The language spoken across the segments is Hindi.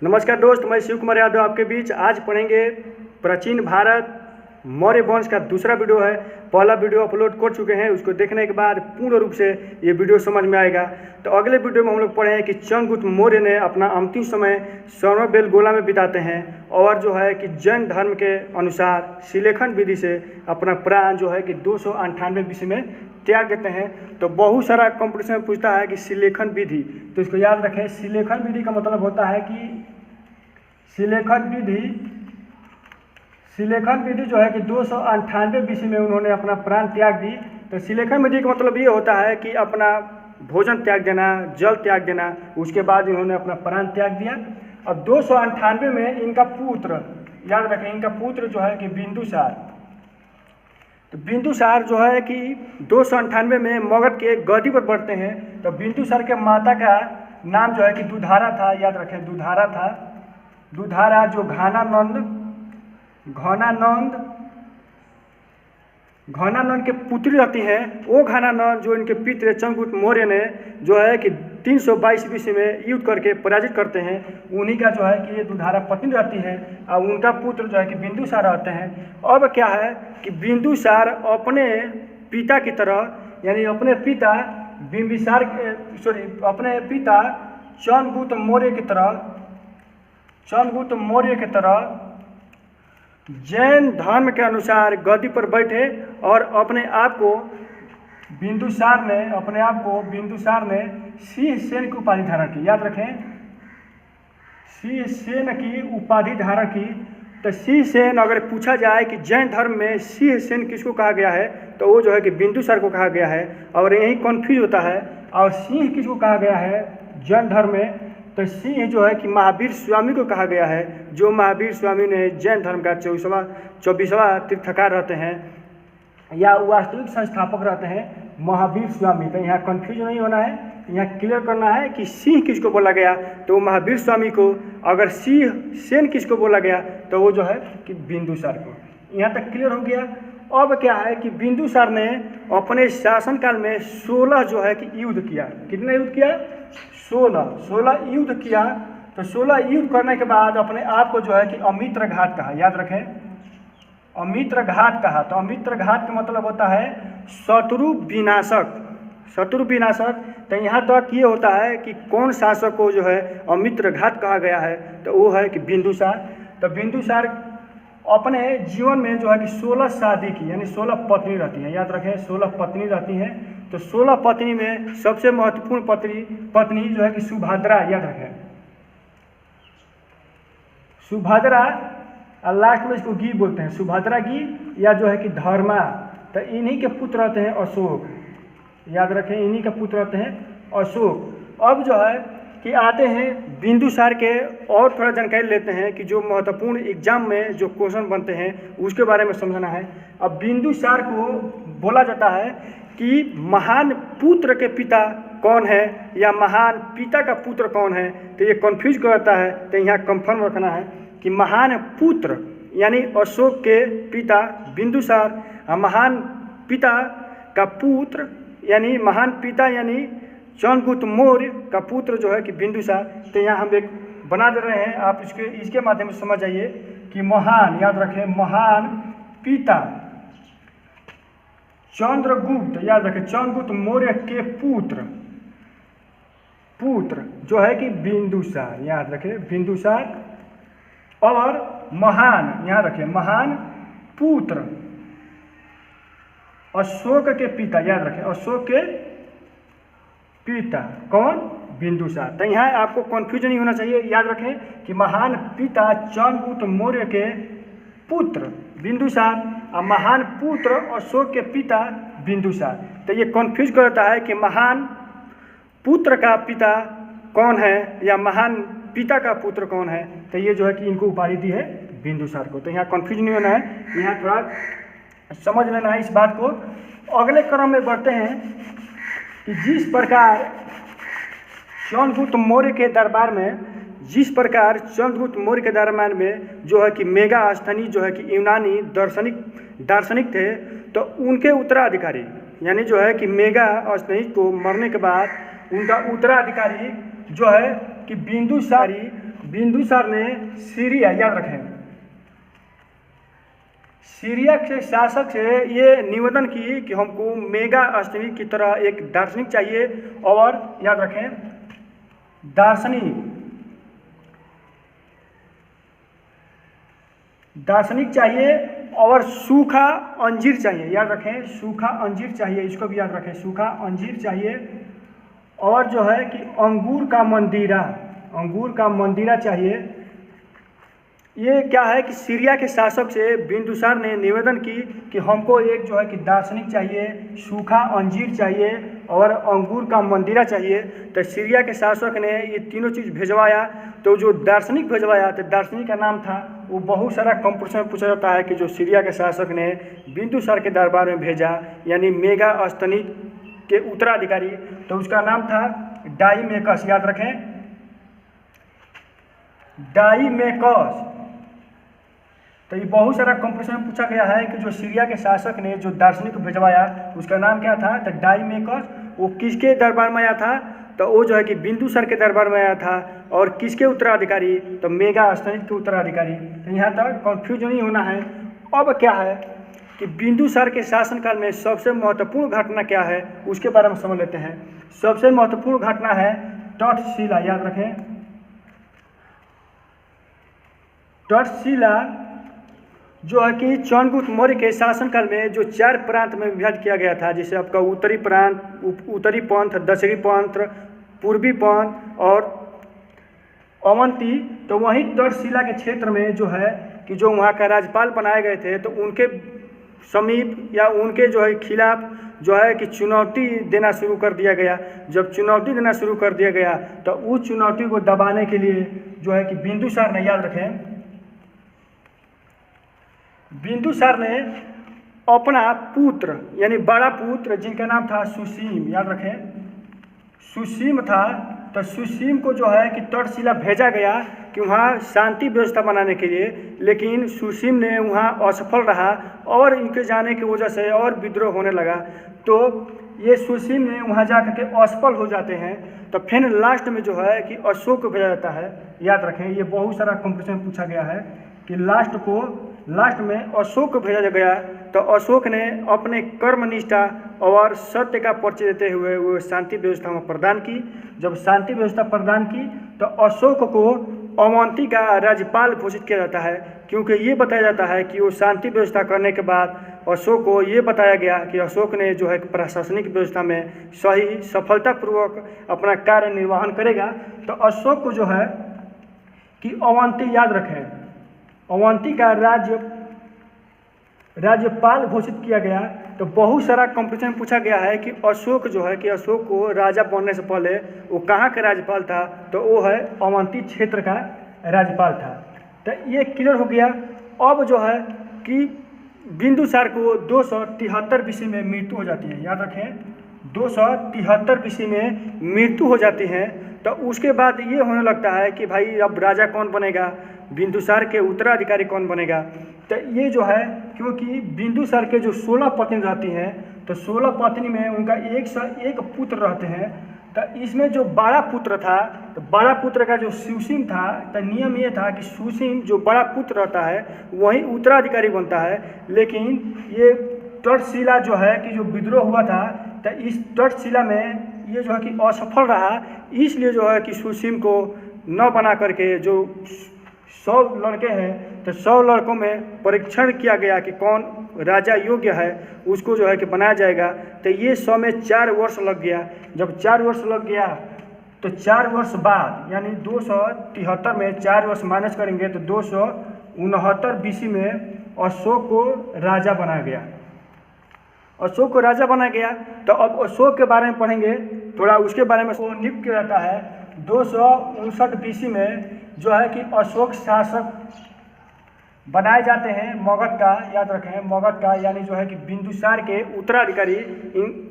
नमस्कार दोस्त, मैं शिव कुमार यादव आपके बीच आज पढ़ेंगे प्राचीन भारत मौर्य वंश का दूसरा वीडियो है। पहला वीडियो अपलोड कर चुके हैं, उसको देखने के बाद पूर्ण रूप से ये वीडियो समझ में आएगा। तो अगले वीडियो में हम लोग पढ़े हैं कि चंद्रगुप्त मौर्य ने अपना अंतिम समय स्वर्ण-बेलगोला में बिताते हैं और जो है कि जैन धर्म के अनुसार शिलेखन विधि से अपना प्राण जो है कि 298 BC में त्याग देते हैं। तो बहुत सारा कंपटीशन में पूछता है कि शिलेखन विधि, तो इसको याद रखें। शिलेखन विधि का मतलब होता है कि शिलेखन विधि जो है कि 298 BC में उन्होंने अपना प्राण त्याग दी। तो शिलेखन विधि का मतलब ये होता है कि अपना भोजन त्याग देना, जल त्याग देना, उसके बाद इन्होंने अपना प्राण त्याग दिया। अब 298 में इनका पुत्र, याद रखें, इनका पुत्र जो है कि बिंदुसार। तो बिंदुसार जो है कि 298 में मगध के गद्दी पर बढ़ते हैं। तो बिंदुसार के माता का नाम जो है कि दुधारा था, याद रखें, दुधारा था। दुधारा जो घनानंद के पुत्री रहती हैं, वो घनानंद जो इनके पिता चंद्रगुप्त मौर्य ने जो है कि 322 BC में युद्ध करके पराजित करते हैं, उन्हीं का जो है कि ये दुधारा पत्नी रहती है और उनका पुत्र जो है कि बिंदुसार रहते हैं। अब क्या है कि बिंदुसार अपने पिता की तरह, यानी अपने पिता चंद्रगुप्त मौर्य की तरह जैन धर्म के अनुसार गद्दी पर बैठे और अपने आप को बिंदुसार ने सिंह सेन की उपाधि धारण की। याद रखें, सिंह सेन की उपाधि धारण की। तो सिंह सेन, अगर पूछा जाए कि जैन धर्म में सिंह सेन किसको कहा गया है, तो वो जो है कि बिंदुसार को कहा गया है। और यही कन्फ्यूज होता है। और सिंह किसको कहा गया है जैन धर्म में, तो सिंह जो है कि महावीर स्वामी को कहा गया है, जो महावीर स्वामी ने जैन धर्म का 24वां तीर्थकार रहते हैं या वास्तविक संस्थापक रहते हैं, महावीर स्वामी। तो यहाँ कन्फ्यूज नहीं होना है, यहाँ क्लियर करना है कि सिंह किसको बोला गया तो महावीर स्वामी को, अगर सिंह सेन किसको बोला गया तो वो जो है कि बिंदुसार को। यहाँ तक क्लियर हो गया। अब क्या है कि बिंदुसार ने अपने शासनकाल में 16 जो है कि युद्ध किया। कितने युद्ध किया? 16 युद्ध किया। तो 16 युद्ध करने के बाद अपने आप को जो है कि अमित्रघात कहा। याद रखें, अमित्रघात कहा। तो अमित्रघात का मतलब होता है शत्रु विनाशक। तो यहाँ तक ये होता है कि कौन शासक को जो है अमित्रघात कहा गया है, तो वो है कि बिंदुसार। तो बिंदुसार अपने जीवन में जो है कि 16 शादी की, यानी 16 पत्नी रहती हैं। याद रखें, 16 पत्नी रहती हैं। तो 16 पत्नी में सबसे महत्वपूर्ण पत्नी जो है कि सुभद्रा। याद रखें, सुभद्रा, और लास्ट में इसको गी बोलते हैं, सुभद्रा गी या जो है कि धर्मा। तो इन्हीं के पुत्र रहते हैं अशोक। याद रखें, इन्हीं के पुत्र रहते हैं अशोक। अब जो है कि आते हैं बिंदुसार के, और थोड़ा जानकारी लेते हैं कि जो महत्वपूर्ण एग्जाम में जो क्वेश्चन बनते हैं उसके बारे में समझना है। अब बिंदुसार को बोला जाता है कि महान पुत्र के पिता कौन है या महान पिता का पुत्र कौन है, तो ये कन्फ्यूज करता है। तो यहाँ कंफर्म रखना है कि महान पुत्र यानी अशोक के पिता बिंदुसार, और महान पिता का पुत्र यानी महान पिता यानी चंद्रगुप्त मौर्य का पुत्र जो है कि बिंदुसार। तो यहाँ हम एक बना दे रहे हैं, आप इसके माध्यम से समझ जाइए कि महान, याद रखें, महान पिता चंद्रगुप्त, याद रखें, चंद्रगुप्त मौर्य के पुत्र जो है कि बिंदुसार। याद रखें, बिंदुसार। और महान, याद रखें, महान पुत्र अशोक के पिता। याद रखें, अशोक के पिता कौन? बिंदुसार। तो यहाँ आपको कन्फ्यूजन नहीं होना चाहिए। याद रखें कि महान पिता चंद्रगुप्त मौर्य के पुत्र बिंदुसार और महान पुत्र अशोक के पिता बिंदुसार। तो ये कन्फ्यूज करता है कि महान पुत्र का पिता कौन है या महान पिता का पुत्र कौन है। तो ये जो है कि इनको उपाधि दी है बिंदुसार को। तो यहाँ कन्फ्यूज नहीं होना है, यहाँ थोड़ा समझ लेना है इस बात को। अगले क्रम में बढ़ते हैं कि जिस प्रकार चंद्रगुप्त मौर्य के दरबार में जो है कि मेगास्थनीज जो है कि यूनानी दार्शनिक थे, तो उनके उत्तराधिकारी यानी जो है कि मेगास्थनीज को मरने के बाद उनका उत्तराधिकारी जो है कि बिंदुसारी बिंदुसार ने सीरिया, याद रखें, सीरिया के शासक से ये निवेदन की कि हमको मेगा अस्तनीक की तरह एक दार्शनिक चाहिए, और याद रखें दार्शनिक चाहिए, और सूखा अंजीर चाहिए, याद रखें सूखा अंजीर चाहिए, इसको भी याद रखें सूखा अंजीर चाहिए, और जो है कि अंगूर का मंदिरा चाहिए। ये क्या है कि सीरिया के शासक से बिंदुसार ने निवेदन की कि हमको एक जो है कि दार्शनिक चाहिए, सूखा अंजीर चाहिए और अंगूर का मंदिरा चाहिए। तो सीरिया के शासक ने ये तीनों चीज़ भिजवाया। तो जो दार्शनिक भिजवाया, तो दार्शनिक का नाम था, वो बहुत सारा कंपटीशन में पूछा जाता है कि जो सीरिया के शासक ने बिंदुसार के दरबार में भेजा, यानी मेगा अस्तनीक के उत्तराधिकारी, तो उसका नाम था डाईमेकस, याद रखें डाईमेकस। तो ये बहुत सारा कंपटीशन में पूछा गया है कि जो सीरिया के शासक ने जो दार्शनिक भिजवाया उसका नाम क्या था, तो डाईमेकस। वो किसके दरबार में आया था, तो वो जो है कि बिंदुसार के दरबार में आया था। और किसके उत्तराधिकारी, तो मेगा अस्तनीक के उत्तराधिकारी। तो यहाँ तक कंफ्यूज नहीं होना है। अब क्या है कि बिंदुसार के शासनकाल में सबसे महत्वपूर्ण घटना क्या है, उसके बारे में समझ लेते हैं। सबसे महत्वपूर्ण घटना है तक्षशिला, याद रखें तक्षशिला जो है कि चंद्रगुप्त मौर्य के शासनकाल में जो 4 प्रांत में विभाजित किया गया था, जैसे आपका उत्तरी प्रांत, उत्तरी पंथ, दक्षिणी पंथ, पूर्वी पंथ और अवंती। तो वहीं तक्षशिला के क्षेत्र में जो है कि जो वहाँ का राज्यपाल बनाए गए थे, तो उनके समीप या उनके जो है खिलाफ जो है कि चुनौती देना शुरू कर दिया गया। जब चुनौती देना शुरू कर दिया गया, तो उस चुनौती को दबाने के लिए जो है कि बिंदुसार ने, याद रखें बिंदुसार ने अपना पुत्र, यानी बड़ा पुत्र जिनका नाम था सुसीम, याद रखें सुसीम था, तो सुसीम को जो है कि तक्षशिला भेजा गया कि वहाँ शांति व्यवस्था बनाने के लिए। लेकिन सुसीम ने वहाँ असफल रहा और इनके जाने की वजह से और विद्रोह होने लगा। तो ये सुसीम ने वहाँ जा कर के असफल हो जाते हैं। तो फिर लास्ट में जो है कि अशोक को भेजा जाता है, याद रखें ये बहुत सारा कंपटीशन पूछा गया है कि लास्ट में अशोक को भेजा गया। तो अशोक ने अपने कर्मनिष्ठा और सत्य का परिचय देते हुए वो शांति व्यवस्था में प्रदान की। जब शांति व्यवस्था प्रदान की, तो अशोक को अवंती का राज्यपाल घोषित किया जाता है, क्योंकि ये बताया जाता है कि वो शांति व्यवस्था करने के बाद अशोक को ये बताया गया कि अशोक ने जो है प्रशासनिक व्यवस्था में सही सफलतापूर्वक अपना कार्य निर्वहन करेगा। तो अशोक को जो है कि अवंती, याद रखें अवंती का राज्यपाल घोषित किया गया। तो बहुत सारा कंपटीशन पूछा गया है कि अशोक जो है कि अशोक को राजा बनने से पहले वो कहाँ का राज्यपाल था, तो वो है अवंती क्षेत्र का राज्यपाल था। तो ये क्लियर हो गया। अब जो है कि बिंदुसार को 273 बीसी में मृत्यु हो जाती है, याद रखें 273 बीसी में मृत्यु हो जाती है। तो उसके बाद ये होने लगता है कि भाई अब राजा कौन बनेगा, बिंदुसार के उत्तराधिकारी कौन बनेगा। तो ये जो है क्योंकि बिंदुसार के जो 16 पत्नी रहती हैं, तो 16 पत्नी में उनका 101 पुत्र रहते हैं। तो इसमें जो बड़ा पुत्र था, तो बड़ा पुत्र का जो सुसीम था, तो नियम ये था कि सुसीम जो बड़ा पुत्र रहता है वही उत्तराधिकारी बनता है। लेकिन ये तक्षशिला जो है कि जो विद्रोह हुआ था, तो इस तक्षशिला में ये जो है कि असफल रहा, इसलिए जो है कि सुसीम को न बना करके जो 100 लड़के हैं, तो 100 लड़कों में परीक्षण किया गया कि कौन राजा योग्य है, उसको जो है कि बनाया जाएगा। तो ये 100 में 4 वर्ष लग गया। जब 4 वर्ष लग गया, तो 4 वर्ष बाद यानी 273 में 4 वर्ष माइनस करेंगे तो 269 बीसी में अशोक को राजा बनाया गया। अशोक को राजा बनाया गया। तो अब अशोक के बारे में पढ़ेंगे थोड़ा, उसके बारे में वो नियुक्त किया जाता है 259 बीसी में जो है कि अशोक शासक बनाए जाते हैं मगध का, याद रखें मगध का, यानी जो है कि बिंदुसार के उत्तराधिकारी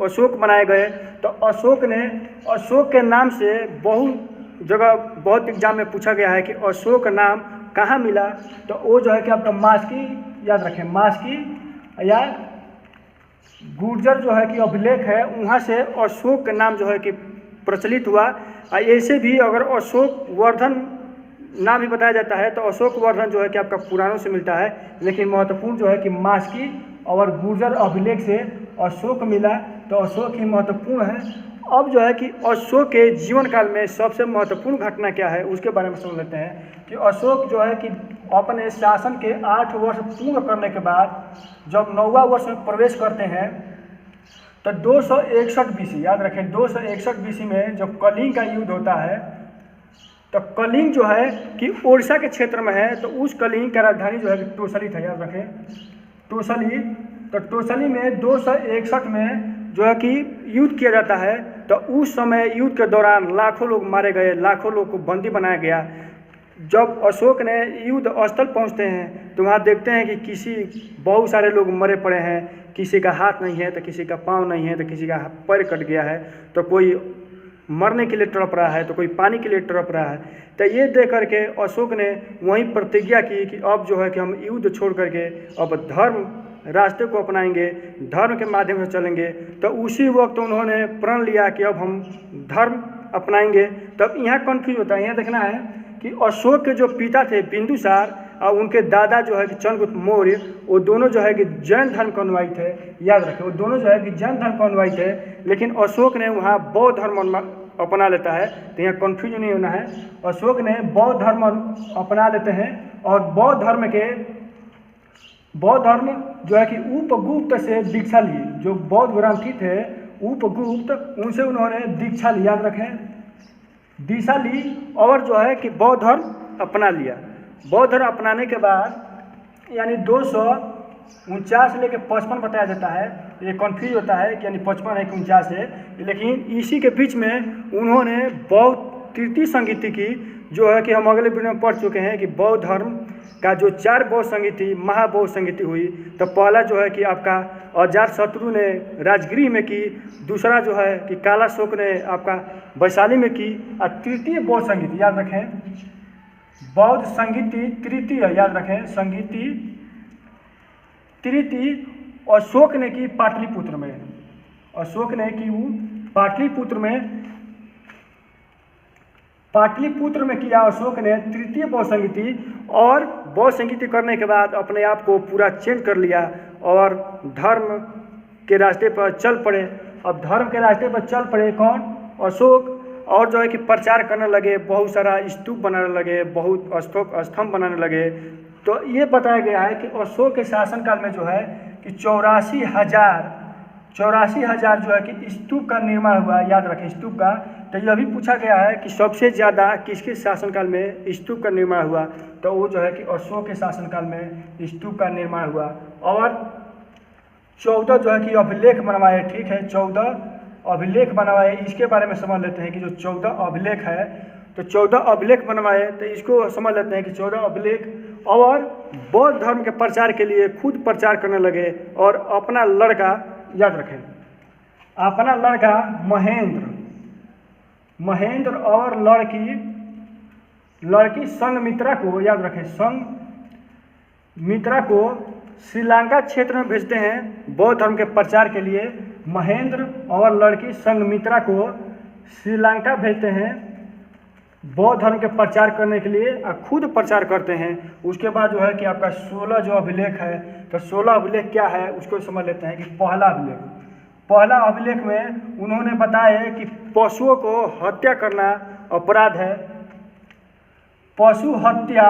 अशोक बनाए गए। तो अशोक के नाम से बहुत जगह बहुत एग्जाम में पूछा गया है कि अशोक नाम कहाँ मिला। तो वो जो है कि आपका मास्की, याद रखें मास्की या गुर्जर जो है कि अभिलेख है, वहाँ से अशोक का नाम जो है कि प्रचलित हुआ। ऐसे भी अगर अशोक वर्धन नाम भी बताया जाता है। तो अशोक वर्धन जो है कि आपका पुराणों से मिलता है, लेकिन महत्वपूर्ण जो है कि मास्की और गुर्जर अभिलेख से अशोक मिला, तो अशोक ही महत्वपूर्ण है। अब जो है कि अशोक के जीवन काल में सबसे महत्वपूर्ण घटना क्या है उसके बारे में समझ लेते हैं कि अशोक जो है कि अपने शासन के 8 वर्ष पूर्ण करने के बाद जब 9वां वर्ष में प्रवेश करते हैं, तो 261 BC, याद रखें 261 BC में जब कलिंग का युद्ध होता है, तो कलिंग जो है कि उड़ीसा के क्षेत्र में है, तो उस कलिंग का राजधानी जो है कि तोसली था, याद रखें तोसली। तो तोसली में 261 में जो है कि युद्ध किया जाता है। तो उस समय युद्ध के दौरान लाखों लोग मारे गए, लाखों लोग को बंदी बनाया गया। जब अशोक ने युद्ध स्थल पहुंचते हैं तो वहाँ देखते हैं कि बहुत सारे लोग मरे पड़े हैं, किसी का हाथ नहीं है तो किसी का पाँव नहीं है तो किसी का पैर कट गया है, तो कोई मरने के लिए तड़प रहा है तो कोई पानी के लिए तड़प रहा है। तो ये देख करके अशोक ने वहीं प्रतिज्ञा की कि अब जो है कि हम युद्ध छोड़ करके अब धर्म रास्ते को अपनाएंगे, धर्म के माध्यम से चलेंगे। तो उसी वक्त उन्होंने प्रण लिया कि अब हम धर्म अपनाएंगे। तब यहाँ कन्फ्यूज होता है, यहाँ देखना है कि अशोक के जो पिता थे बिंदुसार और उनके दादा जो है कि चंद्रगुप्त मौर्य, वो दोनों जो है कि जैन धर्म के अनुयायी थे, याद रखें वो दोनों जो है कि जैन धर्म के अनुयायी थे। लेकिन अशोक ने वहाँ बौद्ध धर्म अपना लेता है, तो यहाँ कन्फ्यूज नहीं होना है। अशोक ने बौद्ध धर्म अपना लेते हैं और बौद्ध धर्म जो है कि उपगुप्त से दीक्षा ली। जो बौद्ध ग्रंथी थे उपगुप्त, उनसे उन्होंने दीक्षा ली, याद रखें दीक्षा ली, और जो है कि बौद्ध धर्म अपना लिया। बौद्ध धर्म अपनाने के बाद यानी 249 लेके 55 बताया जाता है, ये कन्फ्यूज होता है कि यानी 55 है कि 49 है, लेकिन इसी के बीच में उन्होंने बौद्ध तृतीय संगीति की, जो है कि हम अगले वीडियो में पढ़ चुके हैं कि बौद्ध धर्म का जो 4 बौद्ध संगीति महाबौद्ध संगीति हुई। तो पहला जो है कि आपका अजातशत्रु ने राजगृह में की, दूसरा जो है कि कालाशोक ने आपका वैशाली में की, और तृतीय बौद्ध संगीति, याद रखें बौद्ध संगीति तृतीय, याद रखें संगीति तृतीय अशोक ने की पाटलिपुत्र में। अशोक ने की वो पाटलिपुत्र में किया अशोक ने तृतीय बौद्ध संगीति। और बौद्ध संगीति करने के बाद अपने आप को पूरा चेंज कर लिया और धर्म के रास्ते पर चल पड़े। अब धर्म के रास्ते पर चल पड़े कौन? अशोक। और जो है कि प्रचार करने लगे, बहुत सारा स्तूप बनाने लगे, बहुत स्तंभ बनाने लगे। तो ये बताया गया है कि अशोक के शासनकाल में जो है कि 84,000 जो है कि स्तूप का निर्माण हुआ, याद रखें स्तूप का। तो यह भी पूछा गया है कि सबसे ज़्यादा किसके शासनकाल में स्तूप का निर्माण हुआ, तो वो जो है कि अशोक के शासनकाल में स्तूप का निर्माण हुआ। और 14 जो है कि अभिलेख बनवाए, ठीक है 14 अभिलेख बनवाए। इसके बारे में समझ लेते हैं कि जो 14 अभिलेख है, तो 14 अभिलेख बनवाए, तो इसको समझ लेते हैं कि 14 अभिलेख। और बौद्ध धर्म के प्रचार के लिए खुद प्रचार करने लगे और अपना लड़का, याद रखें अपना लड़का महेंद्र और लड़की संघमित्रा को, याद रखें संघमित्रा को श्रीलंका क्षेत्र में भेजते हैं बौद्ध धर्म के प्रचार के लिए। महेंद्र और लड़की संघमित्रा को श्रीलंका भेजते हैं बौद्ध धर्म के प्रचार करने के लिए और खुद प्रचार करते हैं। उसके बाद जो है कि आपका 16 जो अभिलेख है, तो 16 अभिलेख क्या है उसको समझ लेते हैं कि पहला अभिलेख में उन्होंने बताया कि पशुओं को हत्या करना अपराध है, पशु हत्या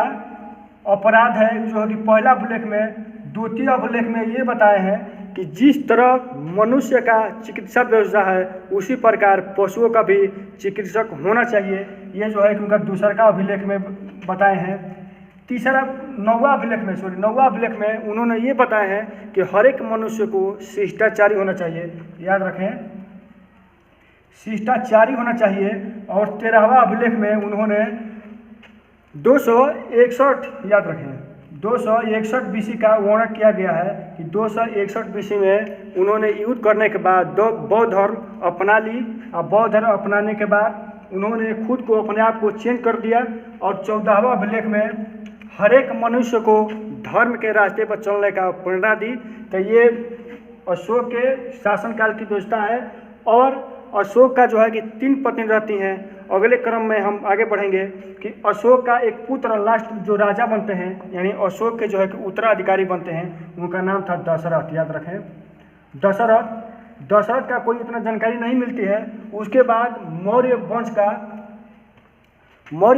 अपराध है, जो है कि पहला अभिलेख में। द्वितीय अभिलेख में ये बताए हैं कि जिस तरह मनुष्य का चिकित्सा व्यवस्था है उसी प्रकार पशुओं का भी चिकित्सक होना चाहिए। ये जो है कि उनका दूसरा अभिलेख में बताए हैं। नौवां अभिलेख में उन्होंने ये बताया है कि हर एक मनुष्य को शिष्टाचारी होना चाहिए, याद रखें शिष्टाचारी होना चाहिए। और 13वां अभिलेख में उन्होंने 261, याद रखें 261 BC का वर्णन किया गया है कि 261 BC में उन्होंने युद्ध करने के बाद बौद्ध धर्म अपना ली और बौद्ध धर्म अपनाने के बाद उन्होंने खुद को अपने आप को चेंज कर दिया। और 14वां अभिलेख में हर एक मनुष्य को धर्म के रास्ते पर चलने का प्रेरणा दी। तो ये अशोक के शासनकाल की व्यवस्था है। और अशोक का जो है कि 3 पत्नी रहती हैं। अगले क्रम में हम आगे बढ़ेंगे कि अशोक का एक पुत्र लास्ट जो राजा बनते हैं, यानी अशोक के जो है कि उत्तराधिकारी बनते हैं, उनका नाम था दशरथ। याद रखें, दशरथ का कोई इतना जानकारी नहीं मिलती है। उसके बाद मौर्य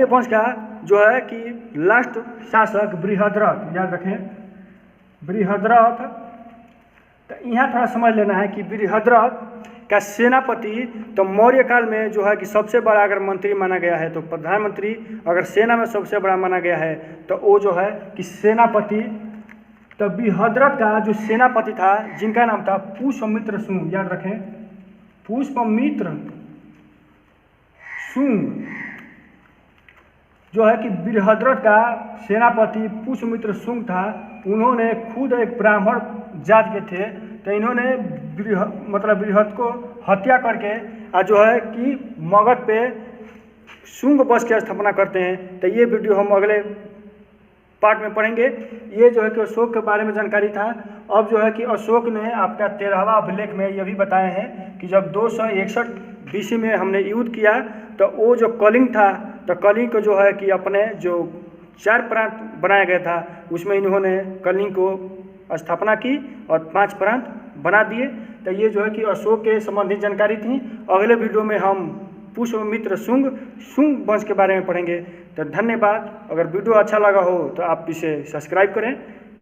वंश का जो है कि लास्ट शासक बृहद्रथ। याद रखें, बृहद्रथ। तो यहाँ थोड़ा समझ लेना है कि बृहद्रथ का सेनापति तो मौर्य काल में जो है कि सबसे बड़ा अगर मंत्री माना गया है, तो प्रधानमंत्री अगर सेना में सबसे बड़ा माना गया है तो वो जो है कि सेनापति। तो बृहद्रथ का जो सेनापति था, जिनका नाम था पुष्यमित्र शुंग। याद रखें, पुष्यमित्र शुंग जो है कि बृहद्रथ का सेनापति पुष्यमित्र शुंग था। उन्होंने खुद एक ब्राह्मण जात के थे, तो इन्होंने बृहद को हत्या करके जो है कि मगध पे शुंग वंश की स्थापना करते हैं। तो ये वीडियो हम अगले पार्ट में पढ़ेंगे। ये जो है कि अशोक के बारे में जानकारी था। अब जो है कि अशोक ने आपका 13वां अभिलेख में ये भी बताए हैं कि जब 261 BC में हमने युद्ध किया, तो वो जो कलिंग था, तो कलिंग को जो है कि अपने जो 4 प्रांत बनाया गया था, उसमें इन्होंने कलिंग को स्थापना की और 5 प्रांत बना दिए। तो ये जो है कि अशोक के संबंधित जानकारी थी। अगले वीडियो में हम पुष्यमित्र शुंग वंश के बारे में पढ़ेंगे। तो धन्यवाद। अगर वीडियो अच्छा लगा हो तो आप इसे सब्सक्राइब करें।